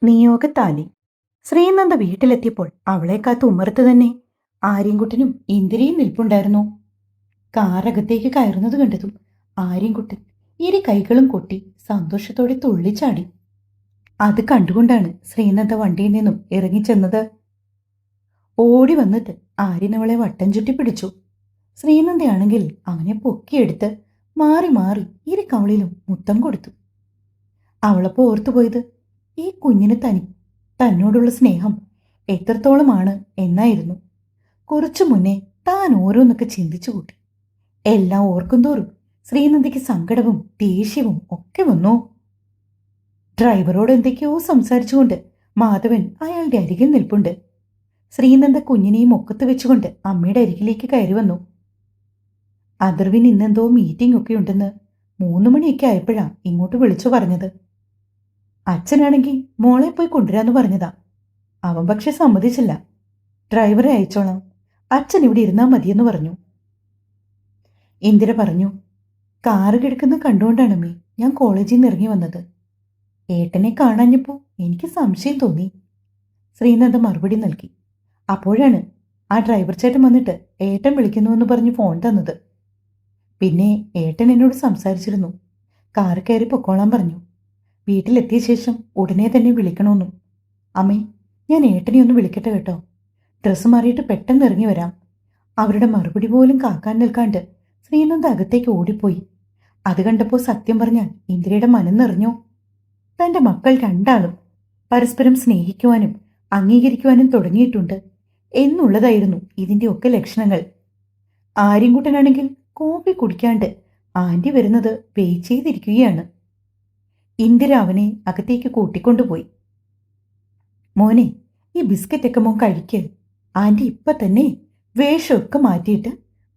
നിയോഗത്താലി. ശ്രീനന്ദ വീട്ടിലെത്തിയപ്പോൾ അവളെ കാത്ത് ഉമ്മറത്ത് തന്നെ ആര്യൻകുട്ടനും ഇന്ദിരയും നിൽപ്പുണ്ടായിരുന്നു. കാറകത്തേക്ക് കയറുന്നത് കണ്ടതും ആര്യൻകുട്ടൻ ഇരു കൈകളും കൊട്ടി സന്തോഷത്തോടെ തുള്ളിച്ചാടി. അത് കണ്ടുകൊണ്ടാണ് ശ്രീനന്ദ വണ്ടിയിൽ നിന്നും ഇറങ്ങിച്ചെന്നത്. ഓടി വന്നിട്ട് ആര്യൻ അവളെ വട്ടം ചുറ്റി പിടിച്ചു. ശ്രീനന്ദയാണെങ്കിൽ അവനെ പൊക്കിയെടുത്ത് മാറി മാറി ഇരു കവളിലും മുത്തം കൊടുത്തു. അവളപ്പോൾ ഓർത്തുപോയത് ഈ കുഞ്ഞിന് തന്നോടുള്ള സ്നേഹം എത്രത്തോളമാണ് എന്നായിരുന്നു. കുറച്ചു മുന്നേ താൻ ഓരോന്നൊക്കെ ചിന്തിച്ചു കൂട്ടി. എല്ലാം ഓർക്കുന്തോറും ശ്രീനന്ദയ്ക്ക് സങ്കടവും ദേഷ്യവും ഒക്കെ വന്നു. ഡ്രൈവറോട് എന്തൊക്കെയോ സംസാരിച്ചുകൊണ്ട് മാധവൻ അയാളുടെ അരികിൽ നിൽപ്പുണ്ട്. ശ്രീനന്ദ കുഞ്ഞിനെയും ഒക്കത്ത് വെച്ചുകൊണ്ട് അമ്മയുടെ അരികിലേക്ക് കയറി വന്നു. അദർവിന് ഇന്നെന്തോ മീറ്റിംഗ് ഒക്കെ ഉണ്ടെന്ന് 3 മണിയൊക്കെ ആയപ്പോഴാ ഇങ്ങോട്ട് വിളിച്ചു പറഞ്ഞത്. അച്ഛനാണെങ്കിൽ മോളെ പോയി കൊണ്ടുവരാന്ന് പറഞ്ഞതാ. അവൻ പക്ഷെ സമ്മതിച്ചില്ല. ഡ്രൈവറെ അയച്ചോളാം, അച്ഛൻ ഇവിടെ ഇരുന്നാൽ മതിയെന്ന് പറഞ്ഞു. ഇന്ദിര പറഞ്ഞു, കാറ് കിടക്കുന്ന കണ്ടുകൊണ്ടാണമ്മേ ഞാൻ കോളേജിൽ നിന്ന് ഇറങ്ങി വന്നത്. ഏട്ടനെ കാണാഞ്ഞപ്പോൾ എനിക്ക് സംശയം തോന്നി. ശ്രീനന്ദ മറുപടി നൽകി. അപ്പോഴാണ് ആ ഡ്രൈവർ ചേട്ടൻ വന്നിട്ട് ഏട്ടൻ വിളിക്കുന്നുവെന്ന് പറഞ്ഞ് ഫോൺ തന്നത്. പിന്നെ ഏട്ടൻ എന്നോട് സംസാരിച്ചിരുന്നു. കാറ് കയറി പൊക്കോളാൻ പറഞ്ഞു. വീട്ടിലെത്തിയ ശേഷം ഉടനെ തന്നെ വിളിക്കണമെന്നും. അമ്മേ, ഞാൻ ഏട്ടനെ ഒന്ന് വിളിക്കട്ടെ കേട്ടോ. ഡ്രസ്സ് മാറിയിട്ട് പെട്ടെന്ന് ഇറങ്ങി വരാം. അവരുടെ മറുപടി പോലും കാക്കാൻ നിൽക്കാണ്ട് ശ്രീനന്ദ അകത്തേക്ക് ഓടിപ്പോയി. അത് കണ്ടപ്പോൾ സത്യം പറഞ്ഞാൽ ഇന്ദിരയുടെ മനം നിറഞ്ഞു. തൻ്റെ മക്കൾ രണ്ടാളും പരസ്പരം സ്നേഹിക്കുവാനും അംഗീകരിക്കുവാനും തുടങ്ങിയിട്ടുണ്ട് എന്നുള്ളതായിരുന്നു ഇതിൻ്റെയൊക്കെ ലക്ഷണങ്ങൾ. ആര്യൻകുട്ടനാണെങ്കിൽ കോപ്പി കുടിക്കാണ്ട് ആൻറ്റി വരുന്നത് വെയിറ്റ് ചെയ്തിരിക്കുകയാണ്. ഇന്ദിര അവനെ അകത്തേക്ക് കൂട്ടിക്കൊണ്ടുപോയി. മോനെ, ഈ ബിസ്ക്കറ്റൊക്കെ മോൻ കഴിക്ക്. ആൻറ്റി ഇപ്പം തന്നെ വേഷമൊക്കെ മാറ്റിയിട്ട്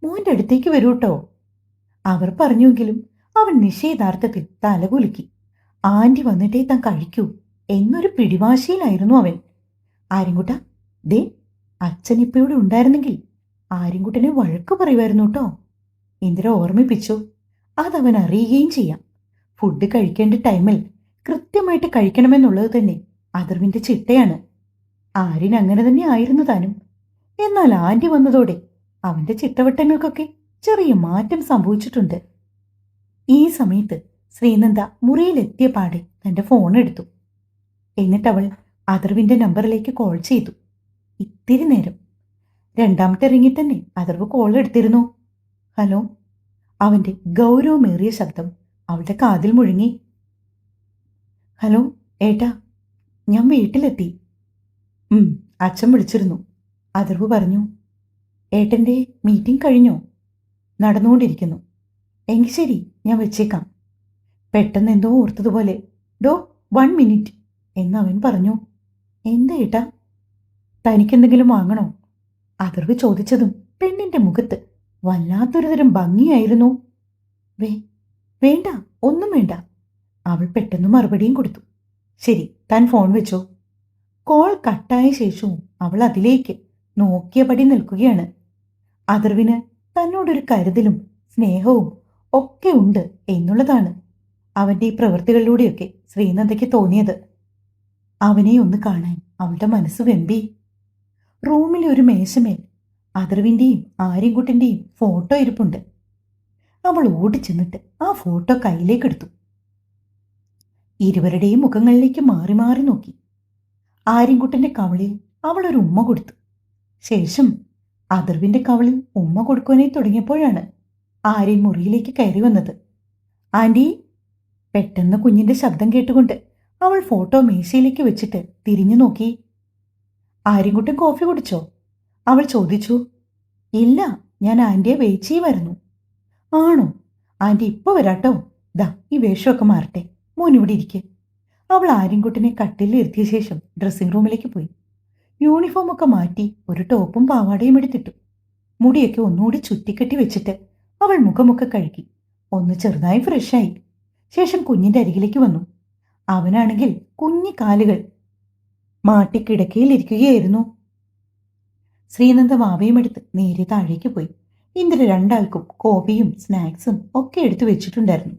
മോൻ്റെ അടുത്തേക്ക് വരൂട്ടോ. അവർ പറഞ്ഞുവെങ്കിലും അവൻ നിഷേധാർത്ഥത്തിൽ തലകുലുക്കി. ആൻറ്റി വന്നിട്ടേ താൻ കഴിക്കൂ എന്നൊരു പിടിവാശിയിലായിരുന്നു അവൻ. ആര്യൻകുട്ട, ദേ അച്ഛൻ ഇപ്പം ഇവിടെ ഉണ്ടായിരുന്നെങ്കിൽ ആര്യൻകുട്ടനെ വഴക്ക് പറയുമായിരുന്നു കേട്ടോ. ഇന്ദിര ഓർമ്മിപ്പിച്ചു. അതവൻ അറിയുകയും ചെയ്യാം. ഫുഡ് കഴിക്കേണ്ട ടൈമിൽ കൃത്യമായിട്ട് കഴിക്കണമെന്നുള്ളത് തന്നെ അദർവിൻ്റെ ചിട്ടയാണ്. ആര്യൻ അങ്ങനെ തന്നെ ആയിരുന്നു താനും. എന്നാൽ ആൻറ്റി വന്നതോടെ അവൻ്റെ ചിട്ടവട്ടങ്ങൾക്കൊക്കെ ചെറിയ മാറ്റം സംഭവിച്ചിട്ടുണ്ട്. ഈ സമയത്ത് ശ്രീനന്ദ മുറിയിലെത്തിയ പാടെ തൻ്റെ ഫോൺ എടുത്തു. എന്നിട്ടവൾ അദർവിൻ്റെ നമ്പറിലേക്ക് കോൾ ചെയ്തു. ഇത്തിരി നേരം. രണ്ടാമത്തെ റിങ്ങിൽ തന്നെ അദർവ് കോൾ എടുത്തിരുന്നു. ഹലോ. അവൻ്റെ ഗൗരവമേറിയ ശബ്ദം അവളുടെ കാതിൽ മുഴങ്ങി. ഹലോ ഏട്ടാ, ഞാൻ വീട്ടിലെത്തി. അച്ഛൻ വിളിച്ചിരുന്നു. അദർവ് പറഞ്ഞു. ഏട്ടൻ്റെ മീറ്റിംഗ് കഴിഞ്ഞോ? നടന്നുകൊണ്ടിരിക്കുന്നു. എങ്കിൽ ശരി, ഞാൻ വെച്ചേക്കാം. പെട്ടെന്ന് എന്തോ ഓർത്തതുപോലെ 1 മിനിറ്റ് എന്നവൻ പറഞ്ഞു. എന്താ ഏട്ടാ? തനിക്കെന്തെങ്കിലും വാങ്ങണോ? അദർവ് ചോദിച്ചതും പെണ്ണിൻ്റെ മുഖത്ത് വല്ലാത്തൊരു തരം ഭംഗിയായിരുന്നു. വേണ്ട, ഒന്നും വേണ്ട. അവൾ പെട്ടെന്ന് മറുപടിയും കൊടുത്തു. ശരി, താൻ ഫോൺ വെച്ചോ. കോൾ കട്ടായ ശേഷവും അവൾ അതിലേക്ക് നോക്കിയപടി നിൽക്കുകയാണ്. അദർവിന് തന്നോടൊരു കരുതലും സ്നേഹവും ഒക്കെ ഉണ്ട് എന്നുള്ളതാണ് അവൻ്റെ ഈ പ്രവൃത്തികളിലൂടെയൊക്കെ ശ്രീനന്ദയ്ക്ക് തോന്നിയത്. അവനെ ഒന്ന് കാണാൻ അവളുടെ മനസ്സ് വെമ്പി. റൂമിലെ ഒരു മേശമേൽ അദർവിൻ്റെയും ആര്യൻകുട്ടൻ്റെയും ഫോട്ടോ ഇരിപ്പുണ്ട്. അവൾ ഓടിച്ചെന്നിട്ട് ആ ഫോട്ടോ കയ്യിലേക്കെടുത്തു. ഇരുവരുടെയും മുഖങ്ങളിലേക്ക് മാറി മാറി നോക്കി. ആര്യൻകുട്ടൻ്റെ കവളിൽ അവൾ ഒരു ഉമ്മ കൊടുത്തു. ശേഷം അദർവിൻ്റെ കവളിൽ ഉമ്മ കൊടുക്കുവാനായി തുടങ്ങിയപ്പോഴാണ് ആര്യൻ മുറിയിലേക്ക് കയറി വന്നത്. ആൻറ്റി. പെട്ടെന്ന് കുഞ്ഞിൻ്റെ ശബ്ദം കേട്ടുകൊണ്ട് അവൾ ഫോട്ടോ മേശയിലേക്ക് വെച്ചിട്ട് തിരിഞ്ഞു നോക്കി. ആര്യൻകുട്ടൻ കോഫി കുടിച്ചോ? അവൾ ചോദിച്ചു. ഇല്ല, ഞാൻ ആൻറ്റിയെ വെയിറ്റ് ചെയ്യുമായിരുന്നു. ആണോ? ആൻറ്റി ഇപ്പോൾ വരാട്ടോ. ദാ ഈ വേഷമൊക്കെ മാറട്ടെ, മോൻ ഇവിടെ ഇരിക്കെ. അവൾ ആര്യൻകുട്ടനെ കട്ടിലിൽ ഇരുത്തിയ ശേഷം ഡ്രസ്സിംഗ് റൂമിലേക്ക് പോയി. യൂണിഫോമൊക്കെ മാറ്റി ഒരു ടോപ്പും പാവാടയും എടുത്തിട്ടു. മുടിയൊക്കെ ഒന്നുകൂടി ചുറ്റിക്കെട്ടി വെച്ചിട്ട് അവൾ മുഖമൊക്കെ കഴുകി ഒന്ന് ചെറുതായി ഫ്രഷായി. ശേഷം കുഞ്ഞിൻ്റെ അരികിലേക്ക് വന്നു. അവനാണെങ്കിൽ കുഞ്ഞി കാലുകൾ മാട്ടിക്കിടക്കയിലിരിക്കുകയായിരുന്നു. ശ്രീനന്ദ മാവയും എടുത്ത് നേരെ താഴേക്ക് പോയി. ഇന്ദിര രണ്ടാൾക്കും കോഫിയും സ്നാക്സും ഒക്കെ എടുത്തു വെച്ചിട്ടുണ്ടായിരുന്നു.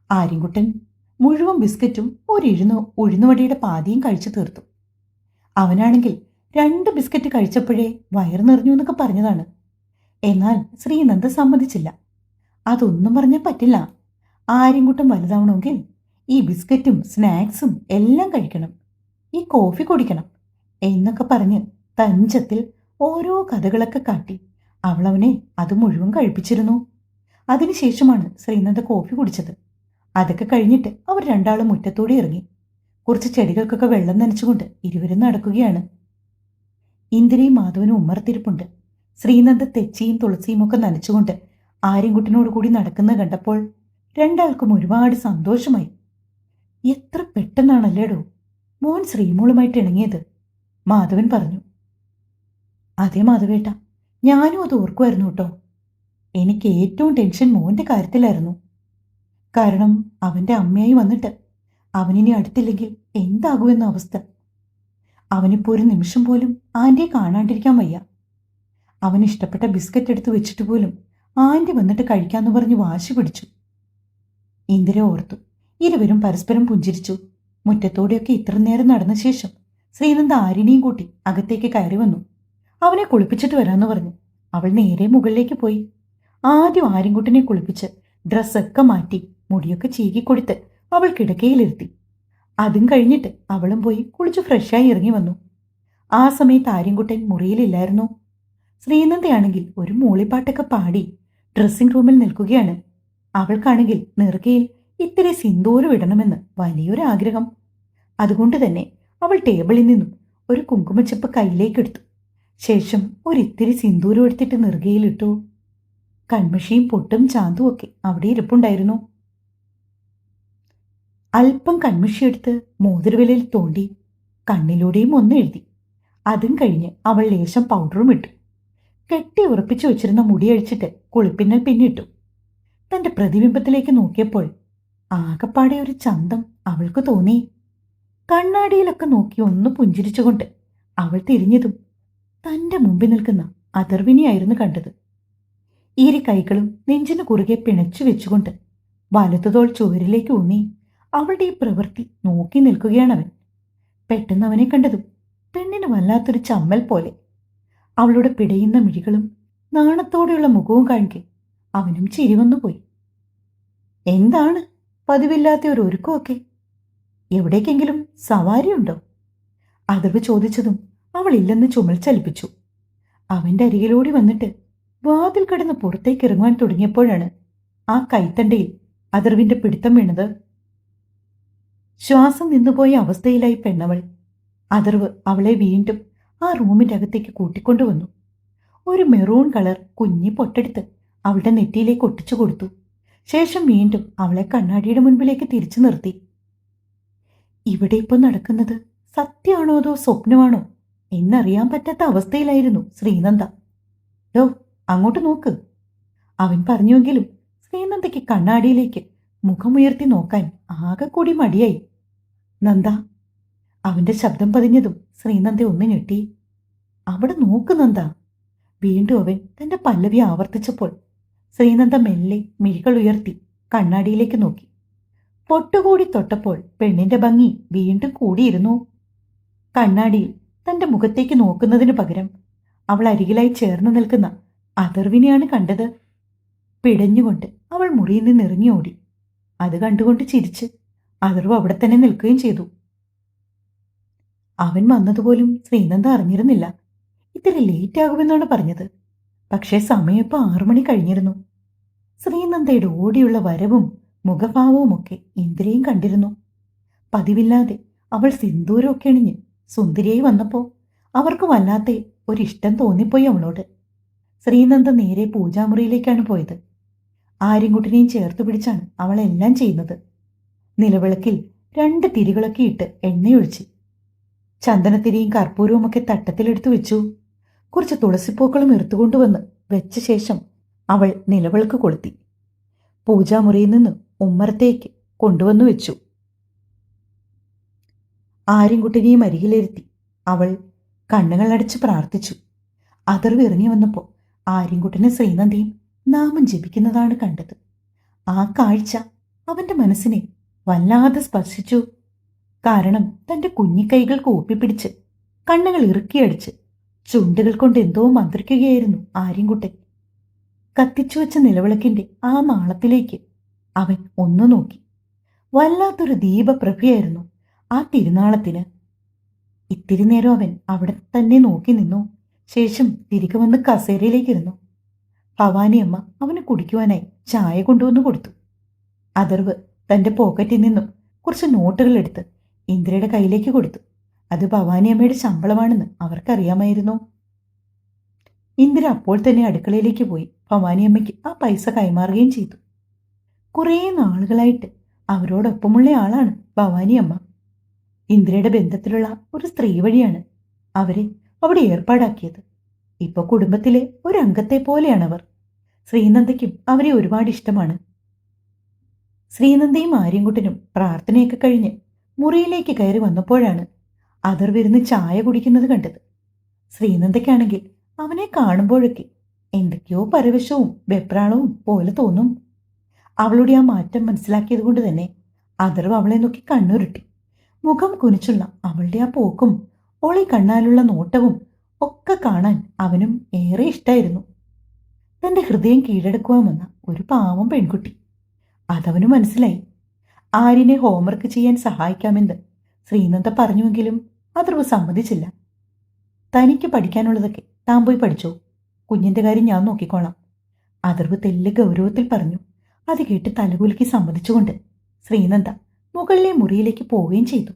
ആര്യൻകുട്ടൻ മുഴുവൻ ബിസ്ക്കറ്റും ഉഴുന്നുവടിയുടെ പാതിയും കഴിച്ചു തീർത്തു. അവനാണെങ്കിൽ 2 ബിസ്ക്കറ്റ് കഴിച്ചപ്പോഴേ വയറ് നിറഞ്ഞു എന്നൊക്കെ പറഞ്ഞതാണ്. എന്നാൽ ശ്രീനന്ദ സമ്മതിച്ചില്ല. അതൊന്നും പറഞ്ഞാൽ പറ്റില്ല. ആര്യൻകുട്ടൻ വലുതാവണമെങ്കിൽ ഈ ബിസ്ക്കറ്റും സ്നാക്സും എല്ലാം കഴിക്കണം, ഈ കോഫി കുടിക്കണം എന്നൊക്കെ പറഞ്ഞ് തഞ്ചത്തിൽ ഓരോ കഥകളൊക്കെ കാട്ടി അവളവനെ അത് മുഴുവൻ കഴിപ്പിച്ചിരുന്നു. അതിനുശേഷമാണ് ശ്രീനന്ദ കോഫി കുടിച്ചത്. അതൊക്കെ കഴിഞ്ഞിട്ട് അവർ രണ്ടാളും മുറ്റത്തൂടെ ഇറങ്ങി. കുറച്ച് ചെടികൾക്കൊക്കെ വെള്ളം നനച്ചുകൊണ്ട് ഇരുവരും നടക്കുകയാണ്. ഇന്ദിരയും മാധവനും ഉമ്മറത്തിരിപ്പുണ്ട്. ശ്രീനന്ദ തെച്ചിയും തുളസിയും ഒക്കെ നനച്ചുകൊണ്ട് ആര്യൻകുട്ടനോട് കൂടി നടക്കുന്നത് കണ്ടപ്പോൾ രണ്ടാൾക്കും ഒരുപാട് സന്തോഷമായി. എത്ര പെട്ടെന്നാണല്ലേടോ മോൻ ശ്രീമോളുമായിട്ട് ഇണങ്ങിയത്, മാധവൻ പറഞ്ഞു. അതേ മാധവേട്ട, ഞാനും അത് ഓർക്കുമായിരുന്നു കേട്ടോ. എനിക്ക് ഏറ്റവും ടെൻഷൻ മോന്റെ കാര്യത്തിലായിരുന്നു. കാരണം അവന്റെ അമ്മയായി വന്നിട്ട് അവനിനി അടുത്തില്ലെങ്കിൽ എന്താകുമെന്ന അവസ്ഥ. അവനിപ്പോൾ ഒരു നിമിഷം പോലും ആന്റിയെ കാണാണ്ടിരിക്കാൻ വയ്യ. അവനിഷ്ടപ്പെട്ട ബിസ്ക്കറ്റ് എടുത്ത് വെച്ചിട്ട് പോലും ആന്റി വന്നിട്ട് കഴിക്കാമെന്ന് പറഞ്ഞ് വാശി പിടിച്ചു. ഇന്ദിര ഓർത്തു. ഇരുവരും പരസ്പരം പുഞ്ചിരിച്ചു. മുറ്റത്തോടെയൊക്കെ ഇത്ര നേരം നടന്ന ശേഷം ശ്രീനന്ദ ആരിനെയും കൂട്ടി അകത്തേക്ക് കയറി വന്നു. അവനെ കുളിപ്പിച്ചിട്ട് വരാമെന്ന് പറഞ്ഞു അവൾ നേരെ മുകളിലേക്ക് പോയി. ആദ്യം ആര്യൻകുട്ടനെ കുളിപ്പിച്ച് ഡ്രസ്സൊക്കെ മാറ്റി മുടിയൊക്കെ ചീകിക്കൊടുത്ത് അവൾ കിടക്കയിലിരുത്തി. അതും കഴിഞ്ഞിട്ട് അവളും പോയി കുളിച്ച് ഫ്രഷായി ഇറങ്ങി വന്നു. ആ സമയത്ത് ആര്യൻകുട്ടൻ മുറിയിലില്ലായിരുന്നു. ശ്രീനന്ദയാണെങ്കിൽ ഒരു മൂളിപ്പാട്ടൊക്കെ പാടി ഡ്രസ്സിംഗ് റൂമിൽ നിൽക്കുകയാണ്. അവൾക്കാണെങ്കിൽ നെറുകയിൽ ഇത്തിരി സിന്ദൂരം ഇടണമെന്ന് വലിയൊരു ആഗ്രഹം. അതുകൊണ്ട് തന്നെ അവൾ ടേബിളിൽ നിന്നും ഒരു കുങ്കുമച്ചപ്പ് കയ്യിലേക്കെടുത്തു. ശേഷം ഒരിത്തിരി സിന്ദൂരം എടുത്തിട്ട് നെറുകയിലിട്ടു. കൺമഷിയും പൊട്ടും ചാന്തും ഒക്കെ അവിടെ ഇരിപ്പുണ്ടായിരുന്നു. അല്പം കൺമഷിയെടുത്ത് മോതിരവിലയിൽ തോണ്ടി കണ്ണിലൂടെയും ഒന്ന് എഴുതി. അതും കഴിഞ്ഞ് അവൾ ലേശം പൗഡറും ഇട്ടു. കെട്ടി ഉറപ്പിച്ചു വെച്ചിരുന്ന മുടി അഴിച്ചിട്ട് കുളിപ്പിന്നൽ പിന്നിട്ടു. തന്റെ പ്രതിബിംബത്തിലേക്ക് നോക്കിയപ്പോൾ ആകപ്പാടെ ഒരു ചന്തം അവൾക്ക് തോന്നി. കണ്ണാടിയിലൊക്കെ നോക്കി ഒന്ന് പുഞ്ചിരിച്ചുകൊണ്ട് അവൾ തിരിഞ്ഞതും തന്റെ മുമ്പിൽ നിൽക്കുന്ന അഥർവിനെയായിരുന്നു കണ്ടത്. ഇരു കൈകളും നെഞ്ചിന് കുറുകെ പിണച്ചു വെച്ചുകൊണ്ട് വലതുതോൾ ചുവരിലേക്ക് ഊന്നി അവളുടെ ഈ പ്രവൃത്തി നോക്കി നിൽക്കുകയാണവൻ. പെട്ടെന്ന് അവനെ കണ്ടതും പെണ്ണിന് വല്ലാത്തൊരു ചമ്മൽ പോലെ. അവളുടെ പിടയുന്ന മിഴികളും നാണത്തോടെയുള്ള മുഖവും കാണിക്കെ അവനും ചിരി വന്നുപോയി. എന്താണ് പതിവില്ലാത്ത ഒരു ഒരുക്കമൊക്കെ? എവിടേക്കെങ്കിലും സവാരിയുണ്ടോ? അഥർവ് ചോദിച്ചതും അവൾ ഇല്ലെന്ന് ചുമൽ ചലിപ്പിച്ചു. അവന്റെ അരികിലോടി വന്നിട്ട് വാതിൽ കടന്ന് പുറത്തേക്ക് ഇറങ്ങുവാൻ തുടങ്ങിയപ്പോഴാണ് ആ കൈത്തണ്ടയിൽ അഥർവിന്റെ പിടുത്തം വീണത്. ശ്വാസം നിന്നുപോയ അവസ്ഥയിലായി പെണ്ണവൾ. അഥർവ് അവളെ വീണ്ടും ആ റൂമിന്റെ അകത്തേക്ക് കൂട്ടിക്കൊണ്ടുവന്നു. ഒരു മെറൂൺ കളർ കുഞ്ഞി പൊട്ടെടുത്ത് അവളുടെ നെറ്റിയിലേക്ക് ഒട്ടിച്ചു കൊടുത്തു. ശേഷം വീണ്ടും അവളെ കണ്ണാടിയുടെ മുൻപിലേക്ക് തിരിച്ചു നിർത്തി. ഇവിടെ ഇപ്പോൾ നടക്കുന്നത് സത്യമാണോ അതോ സ്വപ്നമാണോ എന്നറിയാൻ പറ്റാത്ത അവസ്ഥയിലായിരുന്നു ശ്രീനന്ദ. ഡോ അങ്ങോട്ട് നോക്ക്, അവൻ പറഞ്ഞുവെങ്കിലും ശ്രീനന്ദയ്ക്ക് കണ്ണാടിയിലേക്ക് മുഖമുയർത്തി നോക്കാൻ ആകെ കൂടി മടിയായി. നന്ദ, അവന്റെ ശബ്ദം പതിഞ്ഞതും ശ്രീനന്ദ ഒന്ന് ഞെട്ടി. അവിടെ നോക്ക് നന്ദ. വീണ്ടും അവൻ തന്റെ പല്ലവി ആവർത്തിച്ചപ്പോൾ ശ്രീനന്ദ മെല്ലെ മിഴികൾ ഉയർത്തി കണ്ണാടിയിലേക്ക് നോക്കി. പൊട്ടുകൂടി തൊട്ടപ്പോൾ പെണ്ണിന്റെ ഭംഗി വീണ്ടും കൂടിയിരുന്നു. കണ്ണാടിയിൽ തന്റെ മുഖത്തേക്ക് നോക്കുന്നതിനു പകരം അവൾ അരികിലായി ചേർന്ന് നിൽക്കുന്ന അഥർവിനെയാണ് കണ്ടത്. പിടഞ്ഞുകൊണ്ട് അവൾ മുറിയിൽ നിന്ന് ഇറങ്ങി ഓടി. അത് കണ്ടുകൊണ്ട് ചിരിച്ച് അഥർവ് അവിടെ തന്നെ നിൽക്കുകയും ചെയ്തു. അവൻ വന്നതുപോലും ശ്രീനന്ദ അറിഞ്ഞിരുന്നില്ല. ഇത്തിരി ലേറ്റ് ആകുമെന്നാണ് പറഞ്ഞത്. പക്ഷേ സമയം ഇപ്പോൾ 6 മണി കഴിഞ്ഞിരുന്നു. ശ്രീനന്ദയുടെ ഓടിയുള്ള വരവും മുഖഭാവവുമൊക്കെ ഇന്ദിരയും കണ്ടിരുന്നു. പതിവില്ലാതെ അവൾ സിന്ദൂരമൊക്കെ അണിഞ്ഞ് സുന്ദരിയായി വന്നപ്പോൾ അവർക്ക് വല്ലാത്ത ഒരിഷ്ടം തോന്നിപ്പോയി അവളോട്. ശ്രീനന്ദ നേരെ പൂജാമുറിയിലേക്കാണ് പോയത്. ആര്യൻകുട്ടനെയും ചേർത്ത് പിടിച്ചാണ് അവളെല്ലാം ചെയ്യുന്നത്. നിലവിളക്കിൽ 2 തിരികളൊക്കെ ഇട്ട് എണ്ണയൊഴിച്ച് ചന്ദനത്തിരിയും കർപ്പൂരവും ഒക്കെ തട്ടത്തിലെടുത്തു വെച്ചു. കുറച്ച് തുളസിപ്പൂക്കളും എടുത്തുകൊണ്ടുവന്ന് വെച്ച ശേഷം അവൾ നിലവിളക്ക് കൊളുത്തി പൂജാമുറിയിൽ നിന്ന് ഉമ്മറത്തേക്ക് കൊണ്ടുവന്നു വെച്ചു. ആര്യൻകുട്ടനെയും അരികിലിരുത്തി അവൾ കണ്ണുകളടച്ച് പ്രാർത്ഥിച്ചു. അഥർവ് ഇറങ്ങി വന്നപ്പോൾ ആര്യൻകുട്ടനെ ശ്രീനന്ദയും നാമം ജപിക്കുന്നതാണ് കണ്ടത്. ആ കാഴ്ച അവന്റെ മനസ്സിനെ വല്ലാതെ സ്പർശിച്ചു. കാരണം തന്റെ കുഞ്ഞിക്കൈകൾ കൂപ്പിപ്പിടിച്ച് കണ്ണുകൾ ഇറുക്കിയടിച്ച് ചുണ്ടുകൾ കൊണ്ട് എന്തോ മന്ത്രിക്കുകയായിരുന്നു ആര്യൻകുട്ടൻ. കത്തിച്ചു വെച്ച നിലവിളക്കിന്റെ ആ നാളത്തിലേക്ക് അവൻ ഒന്നു നോക്കി. വല്ലാത്തൊരു ദീപപ്രഭയായിരുന്നു ആ തിരുനാളത്തിന്. ഇത്തിരി നേരം അവൻ അവിടെ തന്നെ നോക്കി നിന്നു. ശേഷം തിരികെ വന്ന് കസേരയിലേക്കിരുന്നു. ഭവാനിയമ്മ അവന് കുടിക്കുവാനായി ചായ കൊണ്ടുവന്ന് കൊടുത്തു. അഥർവ് തന്റെ പോക്കറ്റിൽ നിന്നും കുറച്ച് നോട്ടുകൾ എടുത്ത് ഇന്ദിരയുടെ കയ്യിലേക്ക് കൊടുത്തു. അത് ഭവാനിയമ്മയുടെ ശമ്പളമാണെന്ന് അവർക്കറിയാമായിരുന്നു. ഇന്ദിര അപ്പോൾ തന്നെ അടുക്കളയിലേക്ക് പോയി ഭവാനിയമ്മയ്ക്ക് ആ പൈസ കൈമാറുകയും ചെയ്തു. കുറേ നാളുകളായിട്ട് അവരോടൊപ്പമുള്ള ആളാണ് ഭവാനിയമ്മ. ഇന്ദിരയുടെ ബന്ധത്തിലുള്ള ഒരു സ്ത്രീ വഴിയാണ് അവരെ അവിടെ ഏർപ്പാടാക്കിയത്. ഇപ്പൊ കുടുംബത്തിലെ ഒരു അംഗത്തെ പോലെയാണവർ. ശ്രീനന്ദയ്ക്കും അവരെ ഒരുപാട് ഇഷ്ടമാണ്. ശ്രീനന്ദയും ആര്യൻകുട്ടനും പ്രാർത്ഥനയൊക്കെ കഴിഞ്ഞ് മുറിയിലേക്ക് കയറി വന്നപ്പോഴാണ് അതർ വരുന്ന് ചായ കുടിക്കുന്നത് കണ്ടത്. ശ്രീനന്ദയ്ക്കാണെങ്കിൽ അവനെ കാണുമ്പോഴൊക്കെ എന്തൊക്കെയോ പരവശവും വെപ്രാളവും പോലെ തോന്നും. അവളുടെ ആ മാറ്റം മനസ്സിലാക്കിയത് കൊണ്ട് തന്നെ അതർവ് അവളെ നോക്കി കണ്ണുരുട്ടി. മുഖം കുനിച്ചുള്ള അവളുടെ ആ പോക്കും ഓളി കണ്ണാലുള്ള നോട്ടവും ഒക്കെ കാണാൻ അവനും ഏറെ ഇഷ്ടായിരുന്നു. തന്റെ ഹൃദയം കീഴടക്കുവാൻ വന്ന ഒരു പാവം പെൺകുട്ടി. അതവന് മനസ്സിലായി. ആര്യനെ ഹോംവർക്ക് ചെയ്യാൻ സഹായിക്കാമെന്ന് ശ്രീനന്ദ പറഞ്ഞുവെങ്കിലും അതർവ് സമ്മതിച്ചില്ല. തനിക്ക് പഠിക്കാനുള്ളതൊക്കെ താൻ പോയി പഠിച്ചോ, കുഞ്ഞിന്റെ കാര്യം ഞാൻ നോക്കിക്കോളാം, അതർവ് തെല്ല് ഗൗരവത്തിൽ പറഞ്ഞു. അത് കേട്ട് തലകുലുക്കി സമ്മതിച്ചുകൊണ്ട് ശ്രീനന്ദ മുകളിലെ മുറിയിലേക്ക് പോവുകയും ചെയ്തു.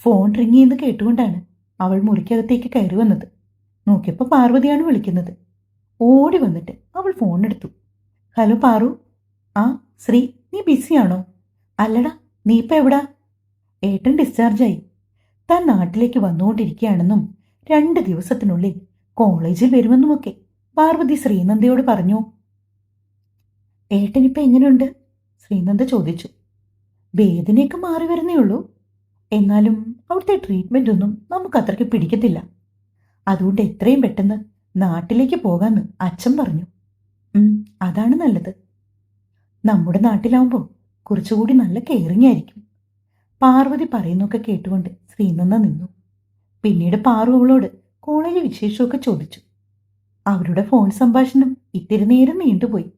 ഫോൺ റിങ് എന്ന് കേട്ടുകൊണ്ടാണ് അവൾ മുറിക്കകത്തേക്ക് കയറി വന്നത്. നോക്കിയപ്പോൾ പാർവതിയാണ് വിളിക്കുന്നത്. ഓടി വന്നിട്ട് അവൾ ഫോൺ എടുത്തു. ഹലോ പാറു. ആ ശ്രീ, നീ ബിസിയാണോ? അല്ലടാ, നീ ഇപ്പം എവിടാ? ഏട്ടൻ ഡിസ്ചാർജായി. താൻ നാട്ടിലേക്ക് വന്നുകൊണ്ടിരിക്കുകയാണെന്നും 2 ദിവസത്തിനുള്ളിൽ കോളേജിൽ വരുമെന്നുമൊക്കെ പാർവതി ശ്രീനന്ദയോട് പറഞ്ഞു. ഏട്ടനിപ്പം എങ്ങനെയുണ്ട്? ശ്രീനന്ദ ചോദിച്ചു. വേദനയൊക്കെ മാറി വരുന്നേ ഉള്ളൂ. എന്നാലും അവിടുത്തെ ട്രീറ്റ്മെൻ്റ് ഒന്നും നമുക്ക് അത്രയ്ക്ക് പിടിക്കത്തില്ല. അതുകൊണ്ട് എത്രയും പെട്ടെന്ന് നാട്ടിലേക്ക് പോകാമെന്ന് അച്ഛൻ പറഞ്ഞു. അതാണ് നല്ലത്. നമ്മുടെ നാട്ടിലാവുമ്പോൾ കുറച്ചുകൂടി നല്ല കെയറിങ് ആയിരിക്കും. പാർവതി പറയുന്നൊക്കെ കേട്ടുകൊണ്ട് ശ്രീനന്ദ നിന്നു. പിന്നീട് പാറു അവളോട് കോളേജ് വിശേഷമൊക്കെ ചോദിച്ചു. അവരുടെ ഫോൺ സംഭാഷണം ഇത്തിരി നേരം നീണ്ടുപോയി.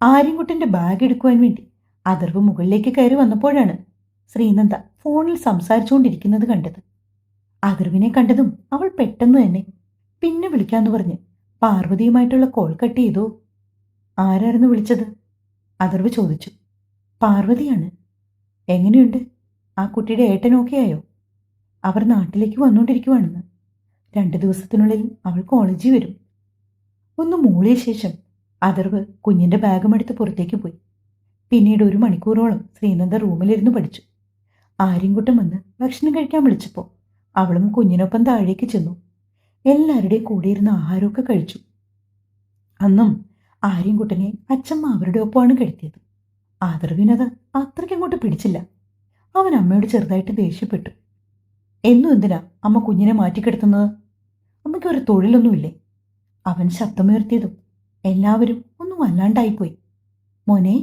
ആര്യൻകുട്ടൻ്റെ ബാഗ് എടുക്കുവാൻ വേണ്ടി അതർവ് മുകളിലേക്ക് കയറി വന്നപ്പോഴാണ് ശ്രീനന്ദ ഫോണിൽ സംസാരിച്ചുകൊണ്ടിരിക്കുന്നത് കണ്ടത്. അതർവിനെ കണ്ടതും അവൾ പെട്ടെന്ന് തന്നെ പിന്നെ വിളിക്കാമെന്ന് പറഞ്ഞ് പാർവതിയുമായിട്ടുള്ള കോൾ കട്ട് ചെയ്തു. ആരായിരുന്നു വിളിച്ചത്? അതർവ് ചോദിച്ചു. പാർവതിയാണ്. എങ്ങനെയുണ്ട്? ആ കുട്ടിയുടെ ഏട്ടൻ ഓക്കെ ആയോ? അവർ നാട്ടിലേക്ക് വന്നുകൊണ്ടിരിക്കുവാണെന്ന്. 2 ദിവസത്തിനുള്ളിൽ അവൾ കോളേജിൽ വരും. ഒന്ന് മൂളിയ ശേഷം അതർവ് കുഞ്ഞിൻ്റെ ബാഗും എടുത്ത് പുറത്തേക്ക് പോയി. പിന്നീട് 1 മണിക്കൂറോളം ശ്രീനന്ദ റൂമിലിരുന്ന് പഠിച്ചു. ആര്യൻകുട്ടൻ വന്ന് ഭക്ഷണം കഴിക്കാൻ വിളിച്ചപ്പോൾ അവളും കുഞ്ഞിനൊപ്പം താഴേക്ക് ചെന്നു. എല്ലാവരുടെയും കൂടെ ഇരുന്ന് ആഹാരമൊക്കെ കഴിച്ചു. അന്നും ആര്യൻകുട്ടനെ അച്ഛമ്മ അവരുടെ ഒപ്പമാണ് കിടത്തിയത്. ആദർവിനത് അത്രയ്ക്കങ്ങോട്ട് പിടിച്ചില്ല. അവൻ അമ്മയോട് ചെറുതായിട്ട് ദേഷ്യപ്പെട്ടു. എന്നും എന്തിനാ അമ്മ കുഞ്ഞിനെ മാറ്റിക്കിടത്തുന്നത്? അമ്മയ്ക്ക് ഒരു തൊഴിലൊന്നുമില്ലേ? അവൻ ശബ്ദമുയർത്തിയതും എല്ലാവരും ഒന്നും വല്ലാണ്ടായിപ്പോയി. മോനെ,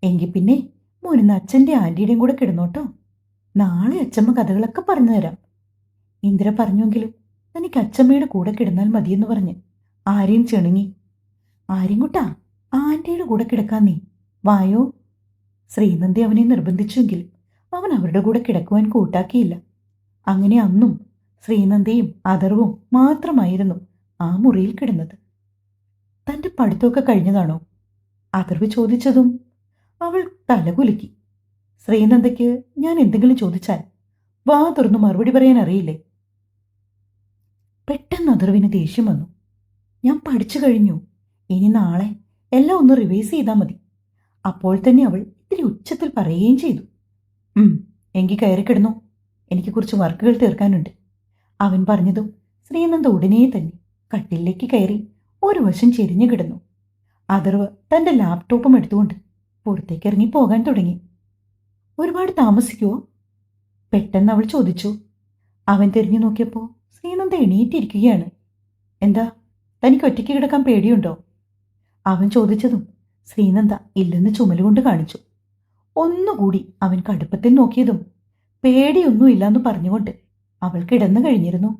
എങ്കിൽ പിന്നെ മോനിന്ന് അച്ഛൻ്റെ ആൻറ്റിയുടെയും കൂടെ കിടന്നോട്ടോ. നാളെ അച്ഛമ്മ കഥകളൊക്കെ പറഞ്ഞു തരാം. ഇന്ദിര പറഞ്ഞുവെങ്കിലും തനിക്ക് അച്ഛമ്മയുടെ കൂടെ കിടന്നാൽ മതിയെന്ന് പറഞ്ഞ് ആര്യൻ ചെണുങ്ങി. ആര്യൻകുട്ടാ, ആൻറ്റിയുടെ കൂടെ കിടക്കാൻ നീ വായോ. ശ്രീനന്ദി അവനെ നിർബന്ധിച്ചുവെങ്കിലും അവൻ അവരുടെ കൂടെ കിടക്കുവാൻ കൂട്ടാക്കിയില്ല. അങ്ങനെ അന്നും ശ്രീനന്ദയും അതർവും മാത്രമായിരുന്നു ആ മുറിയിൽ കിടന്നത്. തൻ്റെ പഠിത്തമൊക്കെ കഴിഞ്ഞതാണോ? അതർവ് ചോദിച്ചതും അവൾ തലകുലുക്കി. ശ്രീനന്ദയ്ക്ക് ഞാൻ എന്തെങ്കിലും ചോദിച്ചാൽ വാ തുറന്നു മറുപടി പറയാൻ അറിയില്ലേ? പെട്ടെന്ന് അതർവിന് ദേഷ്യം വന്നു. ഞാൻ പഠിച്ചു കഴിഞ്ഞു. ഇനി നാളെ എല്ലാം ഒന്ന് റിവൈസ് ചെയ്താൽ മതി. അപ്പോൾ തന്നെ അവൾ ഇത്തിരി ഉച്ചത്തിൽ പറയുകയും ചെയ്തു. എങ്കിൽ കയറി കിടന്നു, എനിക്ക് കുറച്ച് വർക്കുകൾ തീർക്കാനുണ്ട്. അവൻ പറഞ്ഞതും ശ്രീനന്ദ ഉടനെ തന്നെ കട്ടിലേക്ക് കയറി ഒരു വശം ചെരിഞ്ഞു കിടന്നു. അതർവ് തൻ്റെ ലാപ്ടോപ്പും എടുത്തുകൊണ്ട് പുറത്തേക്ക് ഇറങ്ങി പോകാൻ തുടങ്ങി. ഒരുപാട് താമസിക്കുമോ? പെട്ടെന്ന് അവൾ ചോദിച്ചു. അവൻ തിരിഞ്ഞു നോക്കിയപ്പോൾ ശ്രീനന്ദ എണീറ്റിരിക്കുകയാണ്. എന്താ, തനിക്ക് ഒറ്റയ്ക്ക് കിടക്കാൻ പേടിയുണ്ടോ? അവൻ ചോദിച്ചതും ശ്രീനന്ദ ഇല്ലെന്ന് ചുമലുകൊണ്ട് കാണിച്ചു. ഒന്നുകൂടി അവൻ കടുപ്പത്തിൽ നോക്കിയതും പേടിയൊന്നുമില്ലെന്ന് പറഞ്ഞുകൊണ്ട് അവൾ കിടന്നു കഴിഞ്ഞിരുന്നു.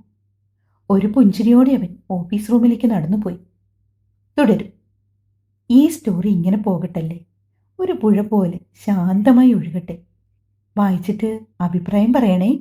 ഒരു പുഞ്ചിരിയോടെ അവൻ ഓഫീസ് റൂമിലേക്ക് നടന്നുപോയി. തുടരും. ഈ സ്റ്റോറി ഇങ്ങനെ പോകട്ടല്ലേ, ഒരു പുഴ പോലെ ശാന്തമായി ഒഴുകട്ടെ. വായിച്ചിട്ട് അഭിപ്രായം പറയണേ.